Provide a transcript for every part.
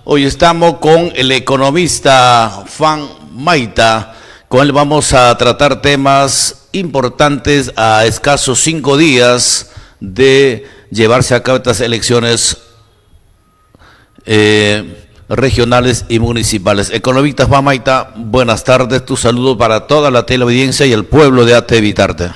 Hoy estamos con el economista Juan Mayta. Con él vamos a tratar temas importantes a escasos 5 días de llevarse a cabo estas elecciones regionales y municipales. Economista Juan Mayta, buenas tardes. Tu saludo para toda la teleaudiencia y el pueblo de AT Vitarte.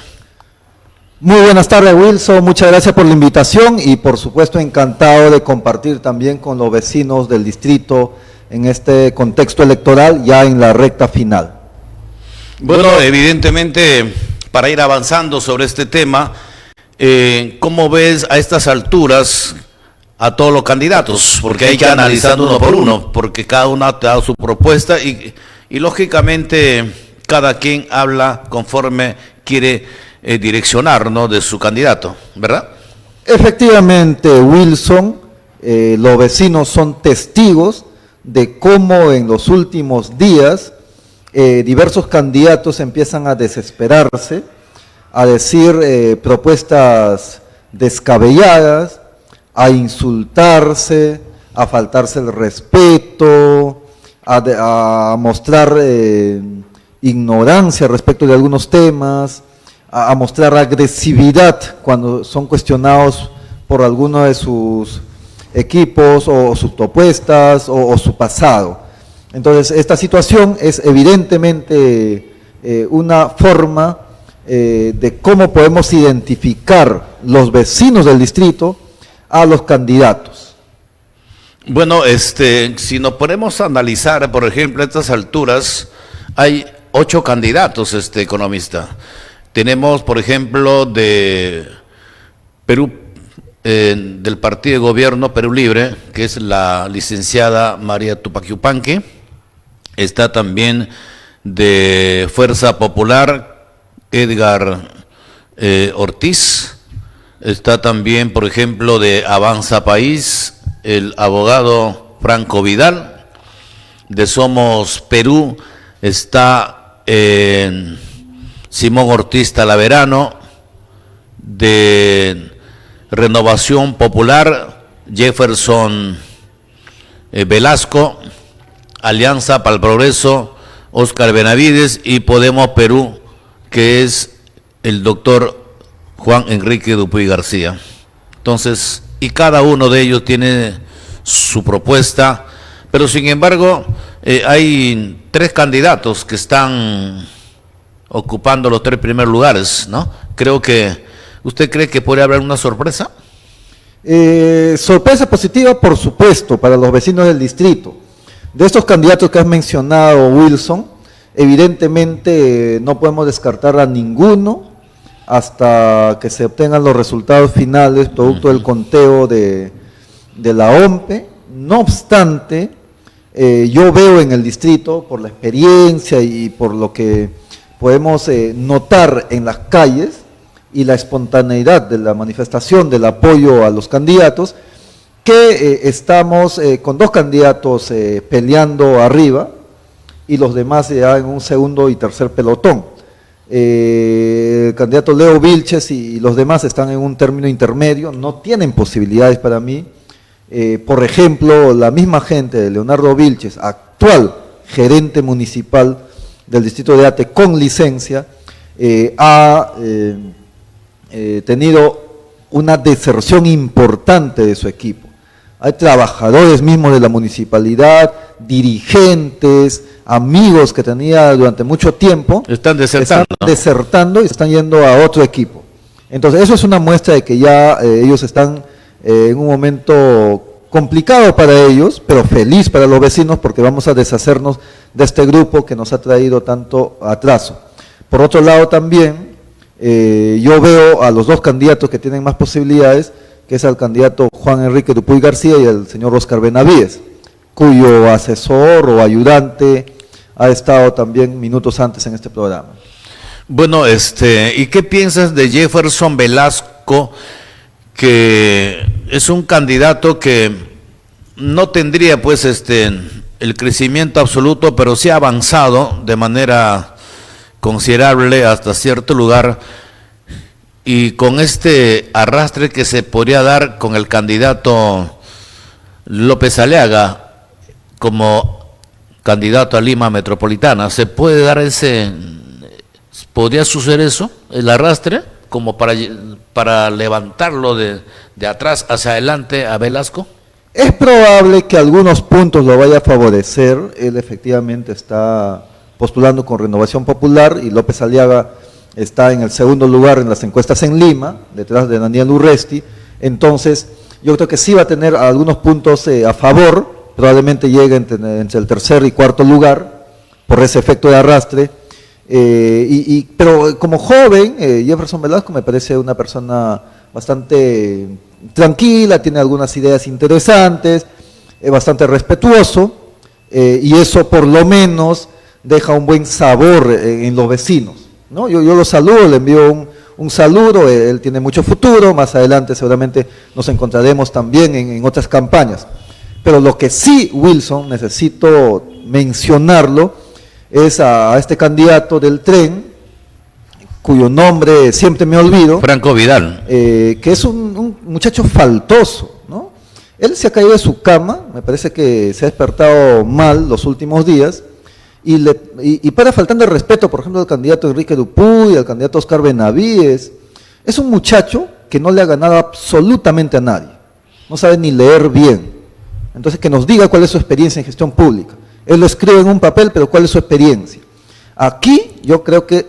Muy buenas tardes, Wilson, muchas gracias por la invitación y por supuesto encantado de compartir también con los vecinos del distrito en este contexto electoral ya en la recta final. Bueno, evidentemente para ir avanzando sobre este tema, ¿cómo ves a estas alturas a todos los candidatos? Porque hay que analizar uno por uno, porque cada uno ha dado su propuesta y lógicamente cada quien habla conforme quiere direccionar, ¿no?, de su candidato, ¿verdad? Efectivamente, Wilson, los vecinos son testigos de cómo en los últimos días diversos candidatos empiezan a desesperarse, a decir propuestas descabelladas, a insultarse, a faltarse el respeto, a mostrar ignorancia respecto de algunos temas, a mostrar agresividad cuando son cuestionados por alguno de sus equipos o sus propuestas o su pasado. Entonces, esta situación es evidentemente una forma de cómo podemos identificar los vecinos del distrito a los candidatos. Bueno, si nos ponemos a analizar, por ejemplo, a estas alturas, hay 8 candidatos, economista. Tenemos, por ejemplo, de Perú, del partido de gobierno Perú Libre, que es la licenciada María Tupac Yupanqui. Está también de Fuerza Popular, Edgar Ortiz. Está también, por ejemplo, de Avanza País, el abogado Franco Vidal. De Somos Perú está Simón Ortiz Talaverano. De Renovación Popular, Jefferson Velasco. Alianza para el Progreso, Óscar Benavides, y Podemos Perú, que es el doctor Juan Enrique Dupuy García. Entonces, y cada uno de ellos tiene su propuesta, pero sin embargo, hay 3 candidatos que están ocupando los 3 primeros lugares, ¿no? ¿Usted cree que puede haber una sorpresa? Sorpresa positiva, por supuesto, para los vecinos del distrito. De estos candidatos que has mencionado, Wilson, evidentemente no podemos descartar a ninguno hasta que se obtengan los resultados finales, producto del conteo de la OMPE. No obstante, yo veo en el distrito, por la experiencia y por lo que podemos notar en las calles y la espontaneidad de la manifestación del apoyo a los candidatos, que estamos con 2 candidatos peleando arriba y los demás ya en un segundo y tercer pelotón. El candidato Leo Vilches y los demás están en un término intermedio, no tienen posibilidades para mí. Por ejemplo, la misma gente de Leonardo Vilches, actual gerente municipal del distrito de Ate con licencia, ha tenido una deserción importante de su equipo. Hay trabajadores mismos de la municipalidad, dirigentes, amigos que tenía durante mucho tiempo. Están desertando y están yendo a otro equipo. Entonces, eso es una muestra de que ya ellos están en un momento complicado para ellos, pero feliz para los vecinos, porque vamos a deshacernos de este grupo que nos ha traído tanto atraso. Por otro lado también, yo veo a los 2 candidatos que tienen más posibilidades, que es el candidato Juan Enrique Dupuy García y el señor Óscar Benavides, cuyo asesor o ayudante ha estado también minutos antes en este programa. Bueno, ¿y qué piensas de Jefferson Velasco, que es un candidato que no tendría pues el crecimiento absoluto, pero sí ha avanzado de manera considerable hasta cierto lugar, y con este arrastre que se podría dar con el candidato López Aliaga, como candidato a Lima Metropolitana. ¿Se puede dar podría suceder eso, el arrastre, como para levantarlo de atrás hacia adelante a Velasco? Es probable que algunos puntos lo vaya a favorecer. Él efectivamente está postulando con Renovación Popular y López Aliaga está en el segundo lugar en las encuestas en Lima, detrás de Daniel Urresti. Entonces, yo creo que sí va a tener algunos puntos a favor, probablemente llegue entre el tercer y cuarto lugar, por ese efecto de arrastre. Pero como joven, Jefferson Velasco me parece una persona bastante tranquila, tiene algunas ideas interesantes, bastante respetuoso, y eso por lo menos deja un buen sabor en los vecinos, ¿no? Yo lo saludo, le envío un saludo, él tiene mucho futuro, más adelante seguramente nos encontraremos también en otras campañas. Pero lo que sí, Wilson, necesito mencionarlo, es a este candidato del tren, cuyo nombre siempre me olvido. Franco Vidal. Que es un muchacho faltoso, ¿no? Él se ha caído de su cama, me parece que se ha despertado mal los últimos días, y para faltando el respeto, por ejemplo, al candidato Enrique Dupuy, al candidato Oscar Benavides. Es un muchacho que no le ha ganado absolutamente a nadie, no sabe ni leer bien. Entonces, que nos diga cuál es su experiencia en gestión pública. Él lo escribe en un papel, pero ¿cuál es su experiencia? Aquí yo creo que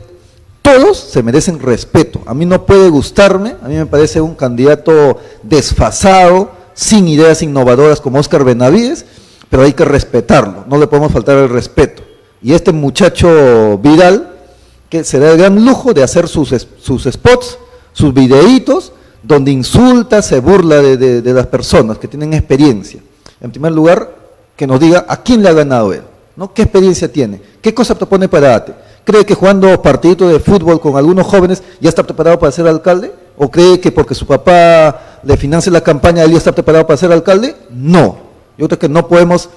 todos se merecen respeto. A mí no puede gustarme, a mí me parece un candidato desfasado, sin ideas innovadoras como Oscar Benavides, pero hay que respetarlo, no le podemos faltar el respeto. Y este muchacho Vidal, que se da el gran lujo de hacer sus spots, sus videitos, donde insulta, se burla de las personas que tienen experiencia. En primer lugar, que nos diga a quién le ha ganado él, ¿no? ¿Qué experiencia tiene? ¿Qué cosa propone para ATE? ¿Cree que jugando partiditos de fútbol con algunos jóvenes ya está preparado para ser alcalde? ¿O cree que porque su papá le financia la campaña él ya está preparado para ser alcalde? No. Yo creo que no podemos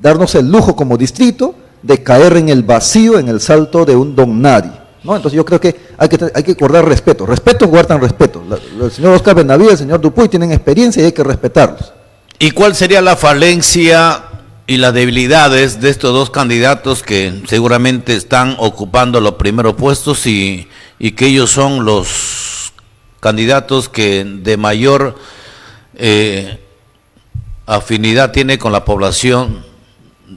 darnos el lujo como distrito de caer en el vacío, en el salto de un don nadie, ¿no? Entonces yo creo que hay que guardar respeto. Respeto guardan respeto. El señor Oscar Benavides, el señor Dupuy tienen experiencia y hay que respetarlos. ¿Y cuál sería la falencia y las debilidades de estos dos candidatos que seguramente están ocupando los primeros puestos y que ellos son los candidatos que de mayor afinidad tiene con la población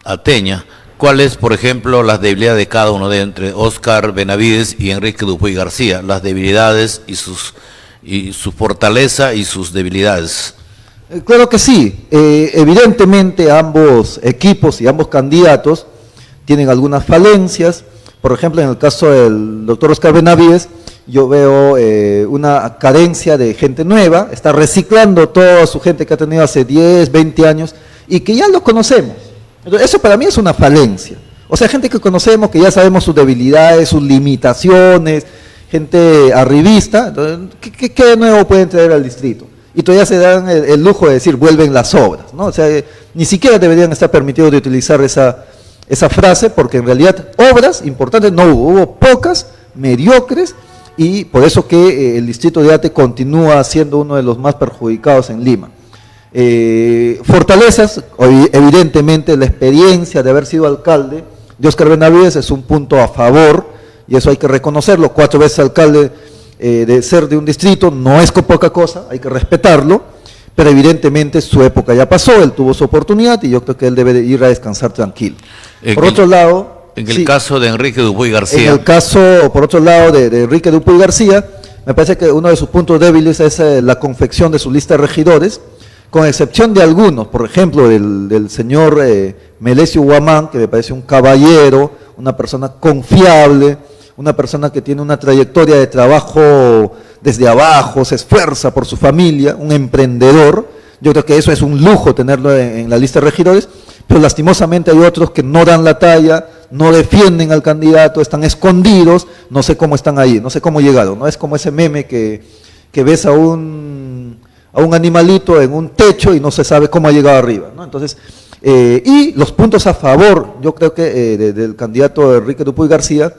ateña? ¿Cuáles, por ejemplo, las debilidades de cada uno de entre Oscar Benavides y Enrique Dupuy García? Las debilidades y su fortaleza y sus debilidades. Claro que sí. Evidentemente ambos equipos y ambos candidatos tienen algunas falencias. Por ejemplo, en el caso del doctor Oscar Benavides, yo veo una carencia de gente nueva, está reciclando toda su gente que ha tenido hace 10, 20 años y que ya lo conocemos. Entonces, eso para mí es una falencia. O sea, gente que conocemos, que ya sabemos sus debilidades, sus limitaciones, gente arribista. Entonces, ¿qué nuevo pueden traer al distrito? Y todavía se dan el lujo de decir, vuelven las obras, ¿no? O sea, ni siquiera deberían estar permitidos de utilizar esa frase, porque en realidad obras importantes no hubo pocas, mediocres, y por eso que el distrito de Ate continúa siendo uno de los más perjudicados en Lima. Fortalezas, evidentemente la experiencia de haber sido alcalde de Oscar Benavides es un punto a favor, y eso hay que reconocerlo. 4 veces alcalde de ser de un distrito no es poca cosa, hay que respetarlo, pero evidentemente su época ya pasó, él tuvo su oportunidad y yo creo que él debe de ir a descansar tranquilo. Por otro lado, en el caso de Enrique Dupuy García. En el caso, por otro lado, de Enrique Dupuy García, me parece que uno de sus puntos débiles es la confección de su lista de regidores, con excepción de algunos, por ejemplo, del señor Melesio Guamán, que me parece un caballero, una persona confiable, una persona que tiene una trayectoria de trabajo desde abajo, se esfuerza por su familia, un emprendedor. Yo creo que eso es un lujo tenerlo en la lista de regidores, pero lastimosamente hay otros que no dan la talla, no defienden al candidato, están escondidos, no sé cómo están ahí, no sé cómo llegaron, ¿no? Es como ese meme que ves a un animalito en un techo y no se sabe cómo ha llegado arriba, ¿no? Entonces, y los puntos a favor, yo creo que del candidato Enrique Dupuy García,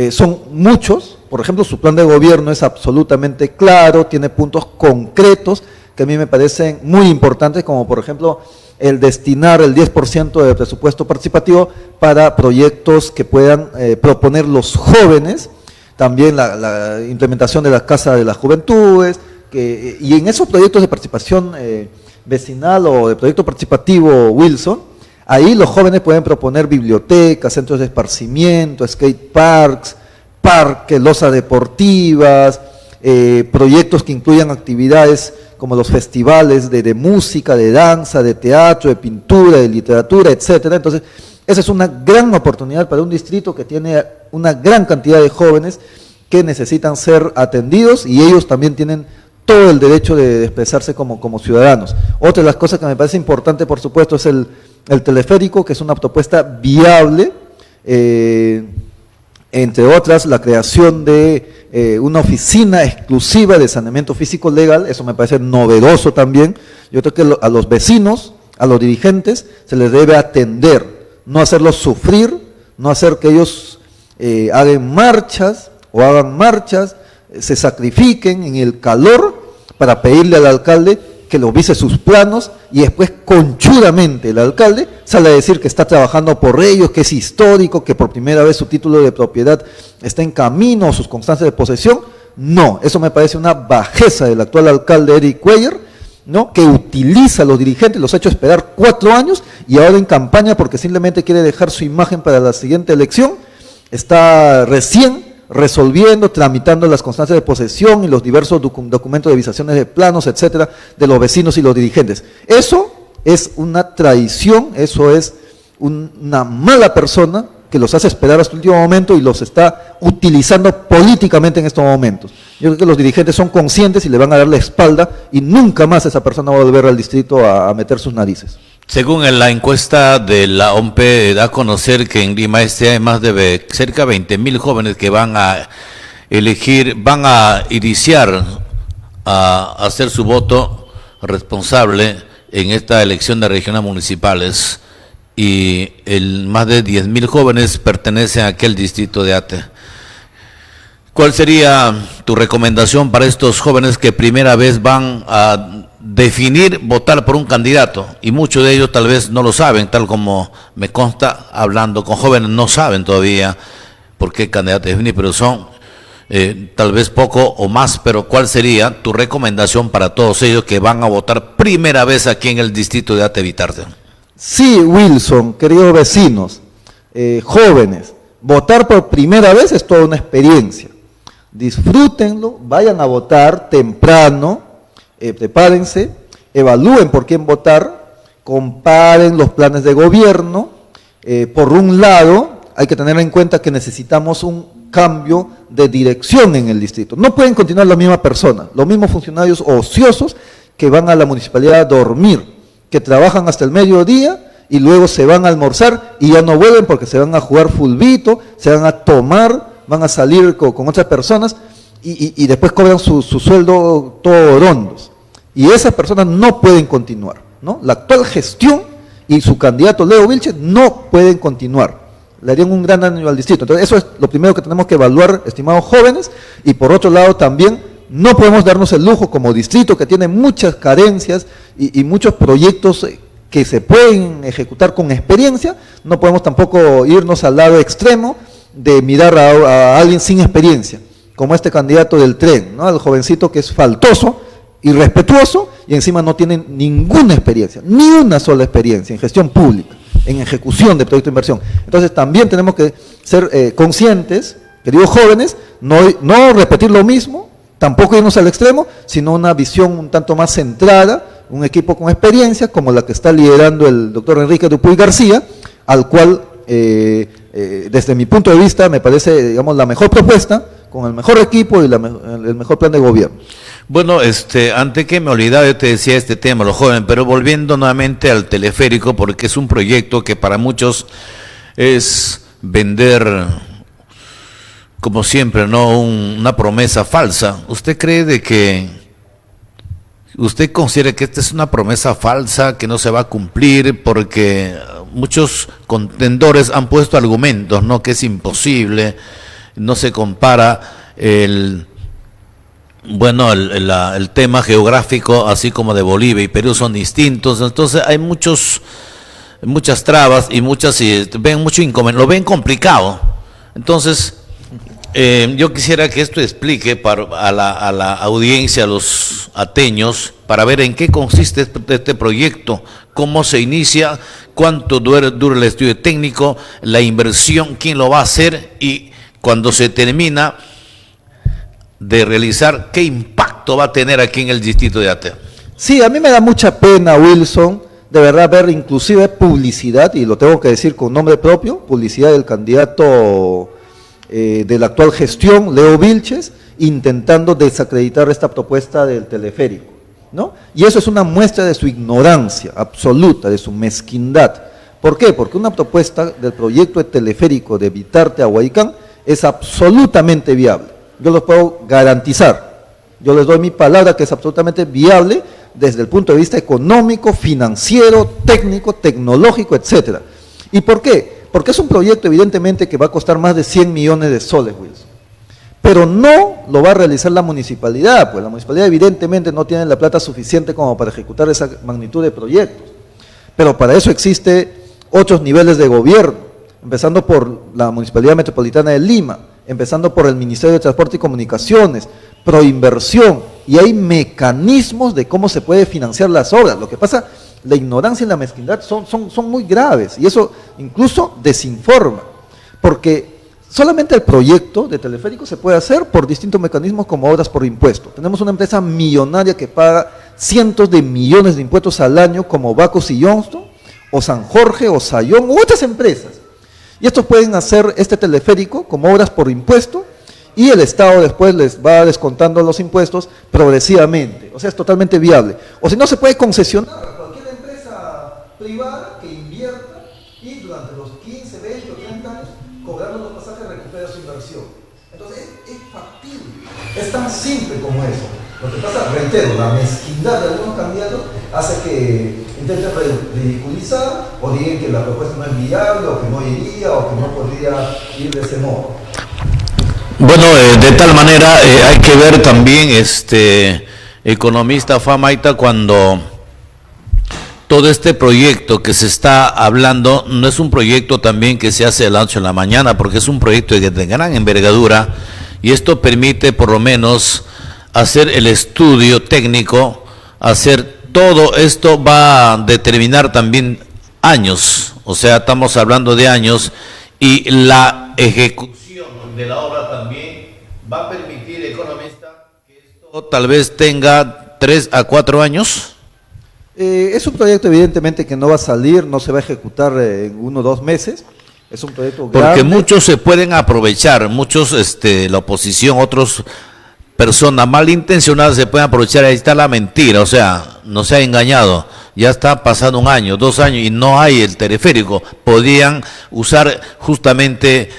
son muchos. Por ejemplo, su plan de gobierno es absolutamente claro, tiene puntos concretos que a mí me parecen muy importantes, como por ejemplo el destinar el 10% del presupuesto participativo para proyectos que puedan proponer los jóvenes, también la implementación de la Casa de las Juventudes, y en esos proyectos de participación vecinal o de proyecto participativo Wilson, ahí los jóvenes pueden proponer bibliotecas, centros de esparcimiento, skate parks, parques, losas deportivas, proyectos que incluyan actividades como los festivales de música, de danza, de teatro, de pintura, de literatura, etcétera. Entonces, esa es una gran oportunidad para un distrito que tiene una gran cantidad de jóvenes que necesitan ser atendidos y ellos también tienen todo el derecho de expresarse como ciudadanos. Otra de las cosas que me parece importante, por supuesto, es el teleférico, que es una propuesta viable, entre otras, la creación de una oficina exclusiva de saneamiento físico legal, eso me parece novedoso también. Yo creo que a los vecinos, a los dirigentes, se les debe atender, no hacerlos sufrir, no hacer que ellos hagan marchas, se sacrifiquen en el calor para pedirle al alcalde que lo vise sus planos y después conchudamente el alcalde sale a decir que está trabajando por ellos, que es histórico, que por primera vez su título de propiedad está en camino o sus constancias de posesión. No, eso me parece una bajeza del actual alcalde Eric Cuellar, ¿no? Que utiliza a los dirigentes, los ha hecho esperar 4 años y ahora en campaña porque simplemente quiere dejar su imagen para la siguiente elección, está recién resolviendo, tramitando las constancias de posesión y los diversos documentos de visaciones de planos, etcétera, de los vecinos y los dirigentes. Eso es una traición, eso es una mala persona que los hace esperar hasta el último momento y los está utilizando políticamente en estos momentos. Yo creo que los dirigentes son conscientes y le van a dar la espalda y nunca más esa persona va a volver al distrito a meter sus narices. Según la encuesta de la OMPE, da a conocer que en Lima hay más de cerca de 20.000 jóvenes que van a elegir, van a iniciar a hacer su voto responsable en esta elección de regiones municipales y más de 10.000 jóvenes pertenecen a aquel distrito de Ate. ¿Cuál sería tu recomendación para estos jóvenes que primera vez van a definir, votar por un candidato? Y muchos de ellos tal vez no lo saben, tal como me consta, hablando con jóvenes, no saben todavía por qué candidato definir, pero son tal vez poco o más, pero ¿cuál sería tu recomendación para todos ellos que van a votar primera vez aquí en el distrito de Ate Vitarte? Sí, Wilson, queridos vecinos, jóvenes, votar por primera vez es toda una experiencia. Disfrútenlo, vayan a votar temprano, prepárense, evalúen por quién votar, comparen los planes de gobierno. Por un lado, hay que tener en cuenta que necesitamos un cambio de dirección en el distrito. No pueden continuar la misma persona, los mismos funcionarios ociosos que van a la municipalidad a dormir, que trabajan hasta el mediodía y luego se van a almorzar y ya no vuelven porque se van a jugar fulbito, se van a tomar, van a salir con otras personas y después cobran su sueldo todo rondos. Y esas personas no pueden continuar, ¿no? La actual gestión y su candidato Leo Vilches no pueden continuar. Le harían un gran daño al distrito. Entonces, eso es lo primero que tenemos que evaluar, estimados jóvenes, y por otro lado también no podemos darnos el lujo como distrito que tiene muchas carencias y muchos proyectos que se pueden ejecutar con experiencia, no podemos tampoco irnos al lado extremo de mirar a alguien sin experiencia, como este candidato del tren, ¿no? El jovencito que es faltoso, irrespetuoso y encima no tiene ninguna experiencia, ni una sola experiencia en gestión pública, en ejecución de proyectos de inversión. Entonces también tenemos que ser conscientes, queridos jóvenes, no repetir lo mismo, tampoco irnos al extremo, sino una visión un tanto más centrada, un equipo con experiencia, como la que está liderando el doctor Enrique Dupuy García, al cual, desde mi punto de vista, me parece, digamos, la mejor propuesta, con el mejor equipo y el mejor plan de gobierno. Bueno, antes que me olvidaba, yo te decía este tema, los jóvenes, pero volviendo nuevamente al teleférico, porque es un proyecto que para muchos es vender, como siempre, ¿no? Una promesa falsa. ¿Usted considera que esta es una promesa falsa, que no se va a cumplir? Porque muchos contendores han puesto argumentos, ¿no? Que es imposible, no se compara Bueno, el tema geográfico, así como de Bolivia y Perú, son distintos, entonces hay muchas trabas y ven mucho inconveniente, lo ven complicado. Entonces, yo quisiera que esto explique a la audiencia, a los ateños, para ver en qué consiste este proyecto, cómo se inicia, cuánto dura el estudio técnico, la inversión, quién lo va a hacer y cuando se termina de realizar, qué impacto va a tener aquí en el distrito de Ate. Sí, a mí me da mucha pena, Wilson, de verdad ver inclusive publicidad, y lo tengo que decir con nombre propio, publicidad del candidato de la actual gestión, Leo Vilches, intentando desacreditar esta propuesta del teleférico, ¿no? Y eso es una muestra de su ignorancia absoluta, de su mezquindad. ¿Por qué? Porque una propuesta del proyecto de teleférico de Vitarte a Huaycán es absolutamente viable. Yo los puedo garantizar, yo les doy mi palabra que es absolutamente viable desde el punto de vista económico, financiero, técnico, tecnológico, etcétera. ¿Y por qué? Porque es un proyecto evidentemente que va a costar más de 100 millones de soles, Wilson. Pero no lo va a realizar la municipalidad, pues la municipalidad evidentemente no tiene la plata suficiente como para ejecutar esa magnitud de proyectos. Pero para eso existe otros niveles de gobierno, empezando por la Municipalidad Metropolitana de Lima, empezando por el Ministerio de Transporte y Comunicaciones, Proinversión, y hay mecanismos de cómo se puede financiar las obras. Lo que pasa, la ignorancia y la mezquindad son muy graves, y eso incluso desinforma, porque solamente el proyecto de teleférico se puede hacer por distintos mecanismos como obras por impuesto. Tenemos una empresa millonaria que paga cientos de millones de impuestos al año como Bacos y Johnston, o San Jorge, o Sayón, u otras empresas. Y estos pueden hacer este teleférico como obras por impuesto y el Estado después les va descontando los impuestos progresivamente. O sea, es totalmente viable. O si no, se puede concesionar a cualquier empresa privada que invierta y durante los 15, 20 o 30 años, cobrando los pasajes, recupera su inversión. Entonces, es factible. Es tan simple como eso. Lo que pasa, reitero, la mezquindad de algunos candidatos hace que intenten ridiculizar o digan que la propuesta no es viable o que no iría o que no podría ir de ese modo. Bueno, de tal manera hay que ver también, economista Famaita, cuando todo este proyecto que se está hablando no es un proyecto también que se hace de la noche a la mañana, porque es un proyecto de gran envergadura y esto permite por lo menos hacer el estudio técnico, hacer todo esto va a determinar también años, o sea, estamos hablando de años y la ejecución de la obra también va a permitir, economista, que esto tal vez tenga 3 a 4 años. Es un proyecto evidentemente que no va a salir, no se va a ejecutar en 1 o 2 meses. Es un proyecto grande. Porque muchos se pueden aprovechar, muchos, la oposición, otros personas malintencionadas se pueden aprovechar. Ahí está la mentira, o sea, no se ha engañado. Ya está pasando 1 año, 2 años y no hay el teleférico. Podían usar justamente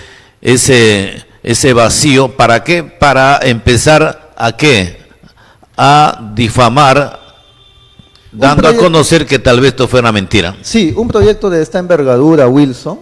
ese vacío. ¿Para qué? Para empezar a ¿qué? A difamar, dando a conocer que tal vez esto fue una mentira. Sí, un proyecto de esta envergadura, Wilson,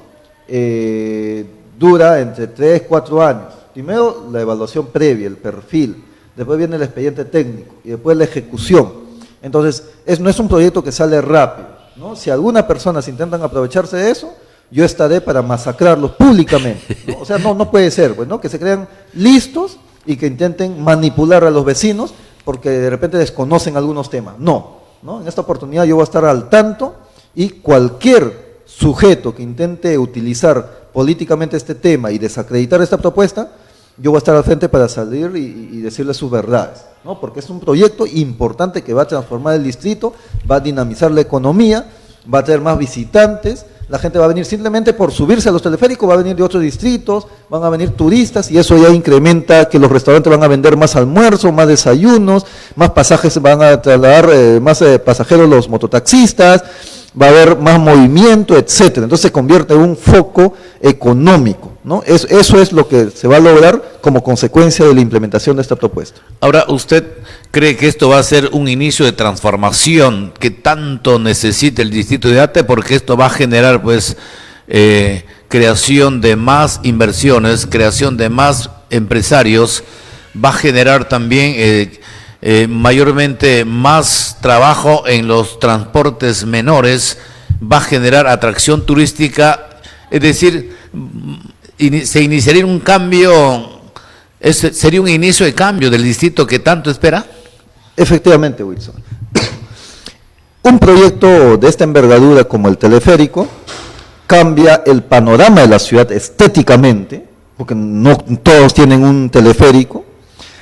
dura entre 3 y 4 años. Primero la evaluación previa, el perfil, después viene el expediente técnico y después la ejecución. Entonces, no es un proyecto que sale rápido, ¿no? Si algunas personas intentan aprovecharse de eso, yo estaré para masacrarlos públicamente, ¿no? O sea, no puede ser, pues, ¿no? Que se crean listos y que intenten manipular a los vecinos porque de repente desconocen algunos temas. No, en esta oportunidad yo voy a estar al tanto y cualquier sujeto que intente utilizar políticamente este tema y desacreditar esta propuesta, yo voy a estar al frente para salir y decirle sus verdades, ¿no? Porque es un proyecto importante que va a transformar el distrito, va a dinamizar la economía, va a traer más visitantes, la gente va a venir simplemente por subirse a los teleféricos, va a venir de otros distritos, van a venir turistas y eso ya incrementa que los restaurantes van a vender más almuerzo, más desayunos, más pasajes, van a trasladar más pasajeros los mototaxistas, va a haber más movimiento, etcétera. Entonces se convierte en un foco económico, ¿no? Eso es lo que se va a lograr como consecuencia de la implementación de esta propuesta. Ahora, ¿usted cree que esto va a ser un inicio de transformación que tanto necesita el distrito de Ate? Porque esto va a generar, pues, creación de más inversiones, creación de más empresarios, va a generar también mayormente más trabajo en los transportes menores, va a generar atracción turística, es decir, se iniciaría un cambio, sería un inicio de cambio del distrito que tanto espera. Efectivamente, Wilson. Un proyecto de esta envergadura como el teleférico cambia el panorama de la ciudad estéticamente, porque no todos tienen un teleférico,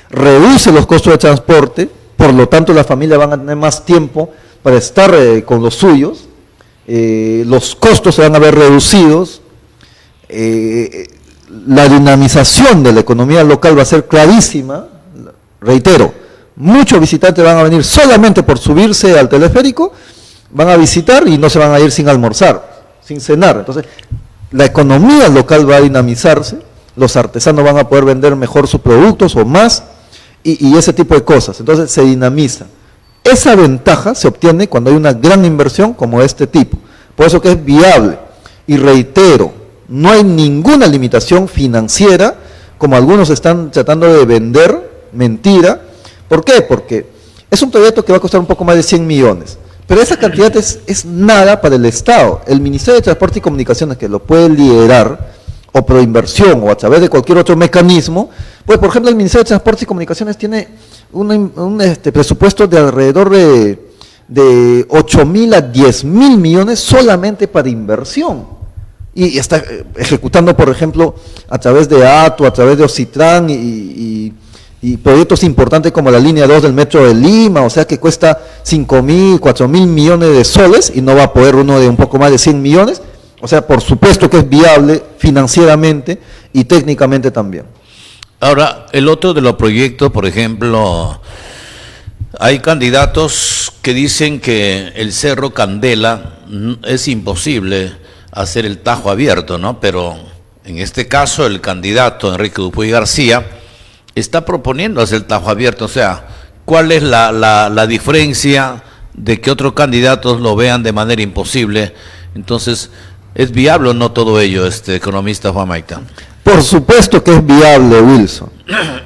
reduce los costos de transporte, por lo tanto las familias van a tener más tiempo para estar con los suyos, los costos se van a ver reducidos, la dinamización de la economía local va a ser clarísima. Reitero, muchos visitantes van a venir solamente por subirse al teleférico, van a visitar y no se van a ir sin almorzar, sin cenar. Entonces, la economía local va a dinamizarse, los artesanos van a poder vender mejor sus productos o más, y ese tipo de cosas. Entonces, se dinamiza. Esa ventaja se obtiene cuando hay una gran inversión como este tipo. Por eso que es viable. Y reitero, no hay ninguna limitación financiera, como algunos están tratando de vender, mentira. ¿Por qué? Porque es un proyecto que va a costar un poco más de 100 millones. Pero esa cantidad es nada para el Estado. El Ministerio de Transporte y Comunicaciones, que lo puede liderar, o proinversión, o a través de cualquier otro mecanismo, pues por ejemplo el Ministerio de Transporte y Comunicaciones tiene un presupuesto de alrededor de 8.000 a 10.000 millones solamente para inversión. Y está ejecutando, por ejemplo, a través de ATO, a través de Ocitran y proyectos importantes como la línea 2 del metro de Lima, o sea que cuesta 5.000, 4.000 millones de soles y no va a poder uno de un poco más de 100 millones. O sea, por supuesto que es viable financieramente y técnicamente también. Ahora, el otro de los proyectos, por ejemplo, hay candidatos que dicen que el Cerro Candela es imposible hacer el Tajo abierto, ¿no? Pero en este caso el candidato Enrique Dupuy García está proponiendo hacer el Tajo abierto. O sea, ¿cuál es la diferencia de que otros candidatos lo vean de manera imposible? Entonces, ¿es viable o no todo ello, economista Juan Maita? Por supuesto que es viable, Wilson.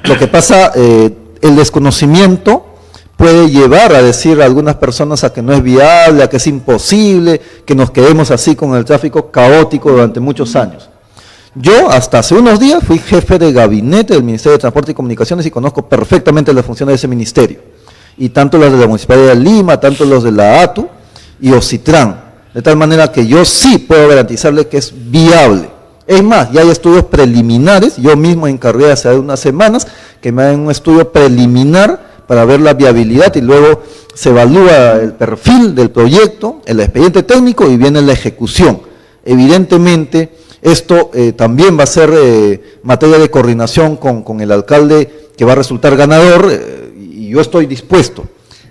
Lo que pasa, el desconocimiento puede llevar a decir a algunas personas a que no es viable, a que es imposible, que nos quedemos así con el tráfico caótico durante muchos años. Yo hasta hace unos días fui jefe de gabinete del Ministerio de Transporte y Comunicaciones y conozco perfectamente las funciones de ese ministerio. Y tanto las de la Municipalidad de Lima, tanto los de la ATU y Ocitran. De tal manera que yo sí puedo garantizarle que es viable. Es más, ya hay estudios preliminares, yo mismo encargué hace unas semanas que me hagan un estudio preliminar para ver la viabilidad y luego se evalúa el perfil del proyecto, el expediente técnico y viene la ejecución. Evidentemente, esto también va a ser materia de coordinación con el alcalde que va a resultar ganador y yo estoy dispuesto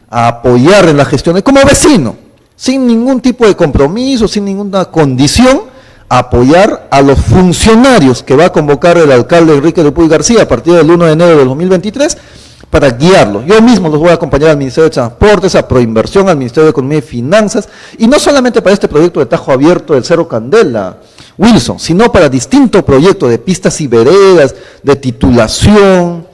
a apoyar en las gestiones como vecino, sin ningún tipo de compromiso, sin ninguna condición, apoyar a los funcionarios que va a convocar el alcalde Enrique Dupuy García a partir del 1 de enero del 2023 para guiarlos. Yo mismo los voy a acompañar al Ministerio de Transportes, a Proinversión, al Ministerio de Economía y Finanzas, y no solamente para este proyecto de Tajo Abierto del Cerro Candela, Wilson, sino para distintos proyectos de pistas y veredas, de titulación,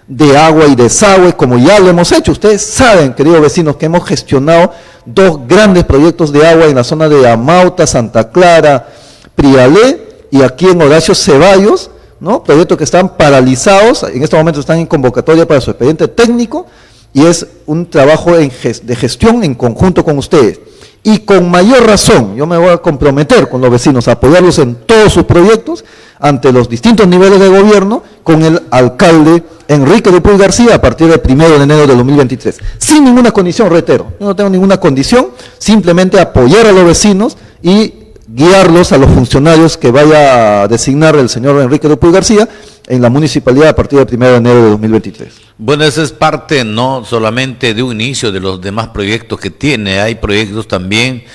de agua y desagüe, como ya lo hemos hecho. Ustedes saben, queridos vecinos, que hemos gestionado 2 grandes proyectos de agua en la zona de Amauta, Santa Clara, Prialé y aquí en Horacio Ceballos, ¿no? Proyectos que están paralizados, en este momento están en convocatoria para su expediente técnico y es un trabajo de gestión en conjunto con ustedes. Y con mayor razón, yo me voy a comprometer con los vecinos a apoyarlos en todos sus proyectos ante los distintos niveles de gobierno con el alcalde Enrique Dupuy García a partir del 1 de enero de 2023. Sin ninguna condición, reitero, yo no tengo ninguna condición, simplemente apoyar a los vecinos y guiarlos a los funcionarios que vaya a designar el señor Enrique Dupuy García en la municipalidad a partir del 1 de enero de 2023. Bueno, esa es parte no solamente de un inicio de los demás proyectos que tiene, hay proyectos también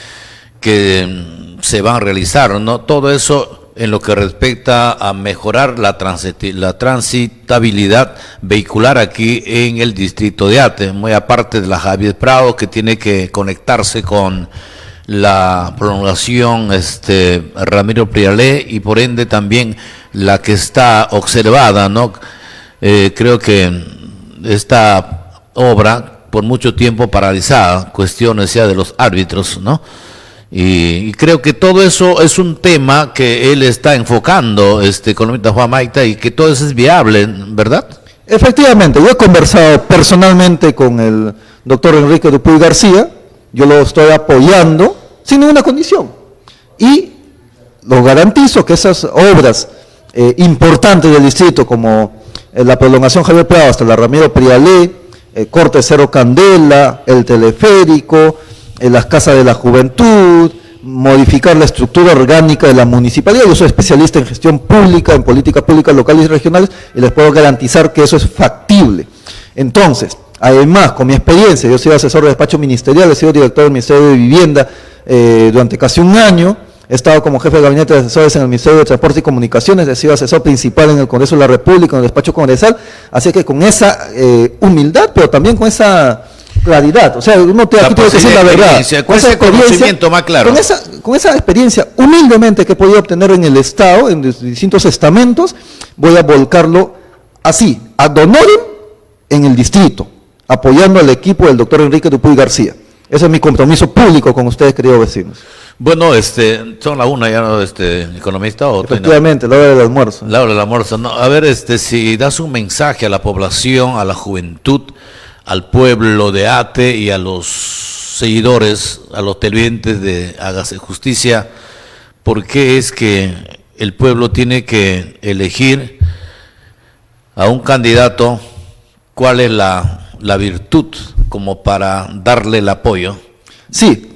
que se van a realizar, ¿no? Todo eso en lo que respecta a mejorar la transitabilidad vehicular aquí en el distrito de Ate, muy aparte de la Javier Prado, que tiene que conectarse con la prolongación Ramiro Prialé y por ende también la que está observada, ¿no? Creo que esta obra, por mucho tiempo paralizada, cuestiones ya de los árbitros, ¿no? Y creo que todo eso es un tema que él está enfocando, economista Juan Mayta, y que todo eso es viable, ¿verdad? Efectivamente, yo he conversado personalmente con el doctor Enrique Dupuy García, yo lo estoy apoyando sin ninguna condición. Y lo garantizo que esas obras importantes del distrito, como la prolongación Javier Prado hasta la Ramiro Prialé, Corte Cero Candela, el teleférico, las casas de la juventud, modificar la estructura orgánica de la municipalidad. Yo soy especialista en gestión pública, en políticas públicas locales y regionales, y les puedo garantizar que eso es factible. Entonces, además, con mi experiencia, yo soy asesor de despacho ministerial, he sido director del Ministerio de Vivienda durante casi un año, he estado como jefe de gabinete de asesores en el Ministerio de Transporte y Comunicaciones, he sido asesor principal en el Congreso de la República, en el despacho congresal, así que con esa humildad, pero también con esa claridad, o sea, uno aquí tiene que decir la verdad, con ese conocimiento más claro. Con esa experiencia humildemente que he podido obtener en el Estado, en distintos estamentos, voy a volcarlo así, ad honorem, en el distrito, apoyando al equipo del doctor Enrique Dupuy García. Ese es mi compromiso público con ustedes, queridos vecinos. Bueno, son la una ya, ¿no? Economista. ¿O efectivamente, la hora del almuerzo. La hora del almuerzo. No, a ver, si das un mensaje a la población, a la juventud, al pueblo de Ate y a los seguidores, a los televidentes de Hágase Justicia, ¿por qué es que el pueblo tiene que elegir a un candidato? ¿Cuál es la virtud como para darle el apoyo? Sí,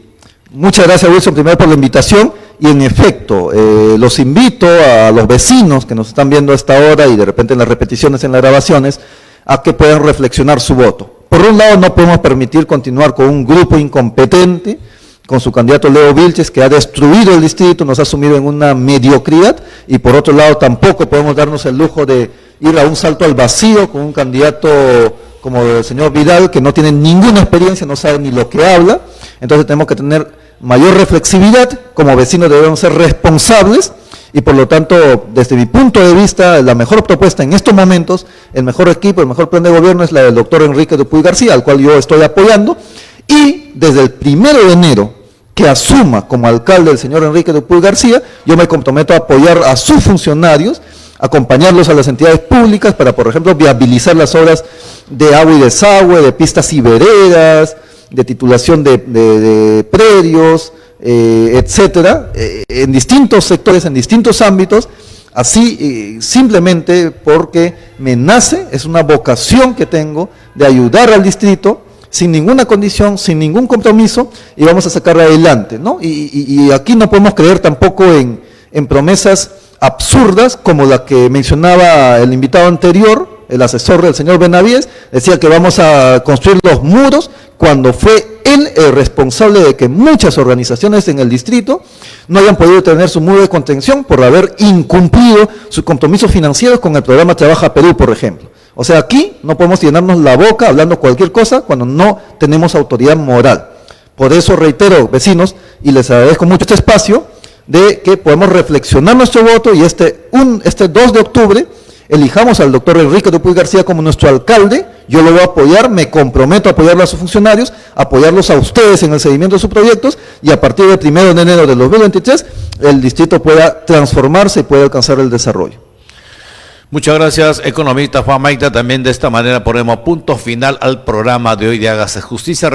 muchas gracias, Wilson, primero por la invitación, y en efecto, los invito a los vecinos que nos están viendo a esta hora y de repente en las repeticiones, en las grabaciones, a que puedan reflexionar su voto. Por un lado, no podemos permitir continuar con un grupo incompetente, con su candidato Leo Vilches, que ha destruido el distrito, nos ha sumido en una mediocridad, y por otro lado tampoco podemos darnos el lujo de ir a un salto al vacío con un candidato como el señor Vidal, que no tiene ninguna experiencia, no sabe ni lo que habla. Entonces tenemos que tener mayor reflexividad, como vecinos debemos ser responsables, y por lo tanto, desde mi punto de vista, la mejor propuesta en estos momentos, el mejor equipo, el mejor plan de gobierno es la del doctor Enrique Dupuy García, al cual yo estoy apoyando, y desde el 1 de enero, que asuma como alcalde el señor Enrique Dupuy García, yo me comprometo a apoyar a sus funcionarios, acompañarlos a las entidades públicas para, por ejemplo, viabilizar las obras de agua y desagüe, de pistas y veredas, de titulación de predios, etcétera, en distintos sectores, en distintos ámbitos, así simplemente porque me nace, es una vocación que tengo de ayudar al distrito sin ninguna condición, sin ningún compromiso, y vamos a sacar adelante, ¿no? Y aquí no podemos creer tampoco en promesas absurdas como la que mencionaba el invitado anterior, el asesor del señor Benavides, decía que vamos a construir los muros, cuando fue él el responsable de que muchas organizaciones en el distrito no hayan podido tener su muro de contención por haber incumplido sus compromisos financieros con el programa Trabaja Perú, por ejemplo. O sea, aquí no podemos llenarnos la boca hablando cualquier cosa cuando no tenemos autoridad moral. Por eso reitero, vecinos, y les agradezco mucho este espacio, de que podemos reflexionar nuestro voto y este 2 de octubre elijamos al doctor Enrique Dupuy García como nuestro alcalde. Yo lo voy a apoyar, me comprometo a apoyarlo a sus funcionarios, apoyarlos a ustedes en el seguimiento de sus proyectos, y a partir del 1 de enero de 2023 el distrito pueda transformarse y pueda alcanzar el desarrollo. Muchas gracias, economista Juan Mayta. También de esta manera ponemos punto final al programa de hoy de Hágase Justicia.